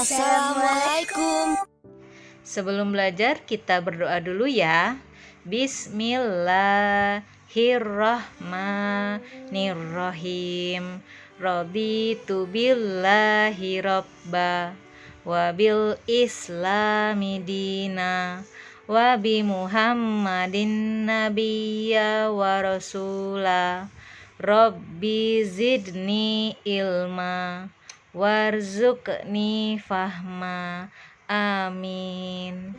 Assalamualaikum. Sebelum belajar, kita berdoa dulu ya. Bismillahirrahmanirrahim. Raditu billahi robba wa bil islami dina wa bi muhammadin nabiyya wa rasula. Rabbi zidni ilma warzuqni fahma. Amin.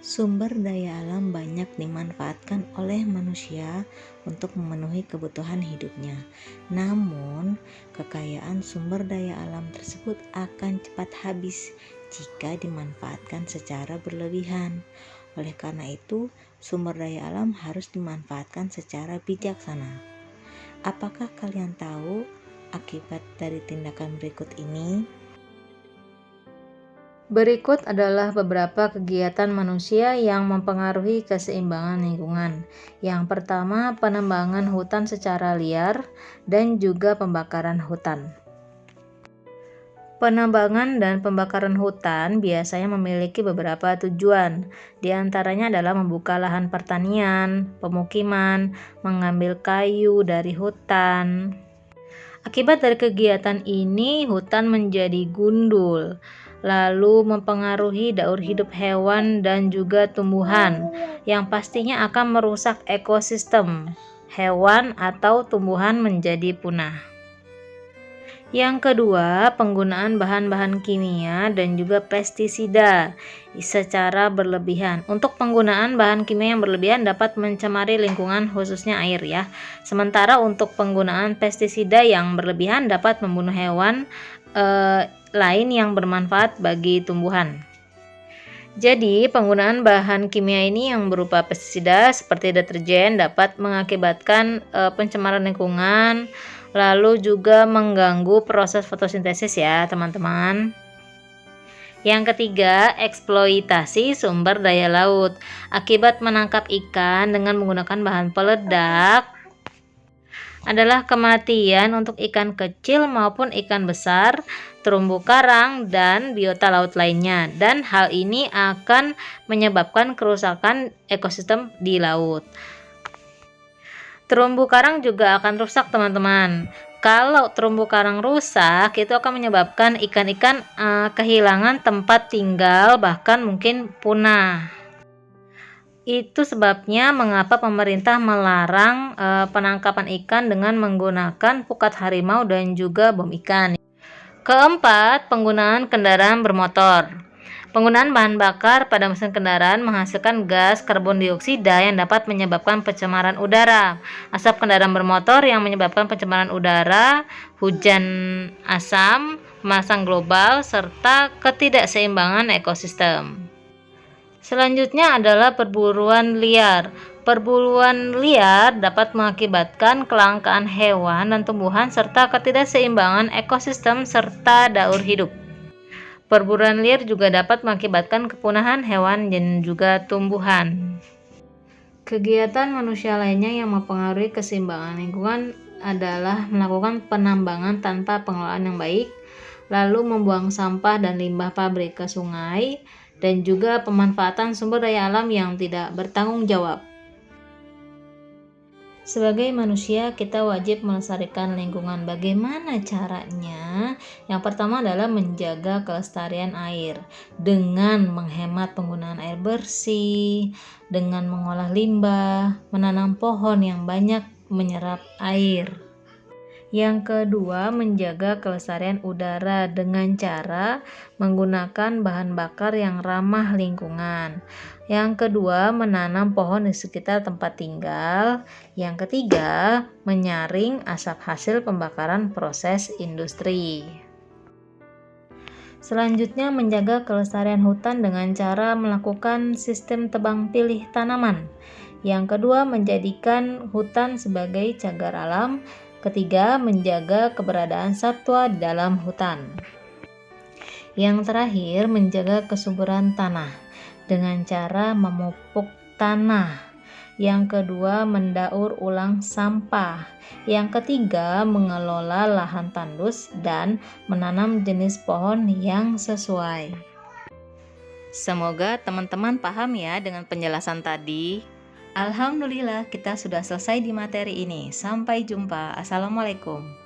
Sumber daya alam banyak dimanfaatkan oleh manusia untuk memenuhi kebutuhan hidupnya. Namun, kekayaan sumber daya alam tersebut akan cepat habis jika dimanfaatkan secara berlebihan. Oleh karena itu, sumber daya alam harus dimanfaatkan secara bijaksana. Apakah kalian tahu akibat dari tindakan berikut ini? Berikut adalah beberapa kegiatan manusia yang mempengaruhi keseimbangan lingkungan. Yang pertama, penebangan hutan secara liar dan juga pembakaran hutan. Penebangan dan pembakaran hutan biasanya memiliki beberapa tujuan. Di antaranya adalah membuka lahan pertanian, pemukiman, mengambil kayu dari hutan. Akibat dari kegiatan ini, hutan menjadi gundul, lalu mempengaruhi daur hidup hewan dan juga tumbuhan, yang pastinya akan merusak ekosistem. Hewan atau tumbuhan menjadi punah. Yang kedua, penggunaan bahan-bahan kimia dan juga pestisida secara berlebihan. Untuk penggunaan bahan kimia yang berlebihan dapat mencemari lingkungan, khususnya air ya. Sementara untuk penggunaan pestisida yang berlebihan dapat membunuh hewan lain yang bermanfaat bagi tumbuhan. Jadi, penggunaan bahan kimia ini yang berupa pestisida seperti deterjen dapat mengakibatkan pencemaran lingkungan, lalu juga mengganggu proses fotosintesis ya teman-teman. Yang ketiga, eksploitasi sumber daya laut. Akibat menangkap ikan dengan menggunakan bahan peledak adalah kematian untuk ikan kecil maupun ikan besar, terumbu karang, dan biota laut lainnya. Dan hal ini akan menyebabkan kerusakan ekosistem di laut. Terumbu karang juga akan rusak teman-teman. Kalau terumbu karang rusak, itu akan menyebabkan ikan-ikan kehilangan tempat tinggal, bahkan mungkin punah. Itu sebabnya mengapa pemerintah melarang penangkapan ikan dengan menggunakan pukat harimau dan juga bom ikan. Keempat, penggunaan kendaraan bermotor. Penggunaan bahan bakar pada mesin kendaraan menghasilkan gas karbon dioksida yang dapat menyebabkan pencemaran udara. Asap kendaraan bermotor yang menyebabkan pencemaran udara, hujan asam, pemanasan global, serta ketidakseimbangan ekosistem. Selanjutnya adalah perburuan liar. Perburuan liar dapat mengakibatkan kelangkaan hewan dan tumbuhan serta ketidakseimbangan ekosistem serta daur hidup. Perburuan liar juga dapat mengakibatkan kepunahan hewan dan juga tumbuhan. Kegiatan manusia lainnya yang mempengaruhi keseimbangan lingkungan adalah melakukan penambangan tanpa pengelolaan yang baik, lalu membuang sampah dan limbah pabrik ke sungai, dan juga pemanfaatan sumber daya alam yang tidak bertanggung jawab. Sebagai manusia, kita wajib melestarikan lingkungan. Bagaimana caranya? Yang pertama adalah menjaga kelestarian air dengan menghemat penggunaan air bersih, dengan mengolah limbah, menanam pohon yang banyak menyerap air. Yang kedua, menjaga kelestarian udara dengan cara menggunakan bahan bakar yang ramah lingkungan. Yang kedua, menanam pohon di sekitar tempat tinggal. Yang ketiga, menyaring asap hasil pembakaran proses industri. Selanjutnya, menjaga kelestarian hutan dengan cara melakukan sistem tebang pilih tanaman. Yang kedua, menjadikan hutan sebagai cagar alam. Ketiga, menjaga keberadaan satwa di dalam hutan. Yang terakhir, menjaga kesuburan tanah dengan cara memupuk tanah. Yang kedua, mendaur ulang sampah. Yang ketiga, mengelola lahan tandus dan menanam jenis pohon yang sesuai. Semoga teman-teman paham ya dengan penjelasan tadi. Alhamdulillah, kita sudah selesai di materi ini. Sampai jumpa. Assalamualaikum.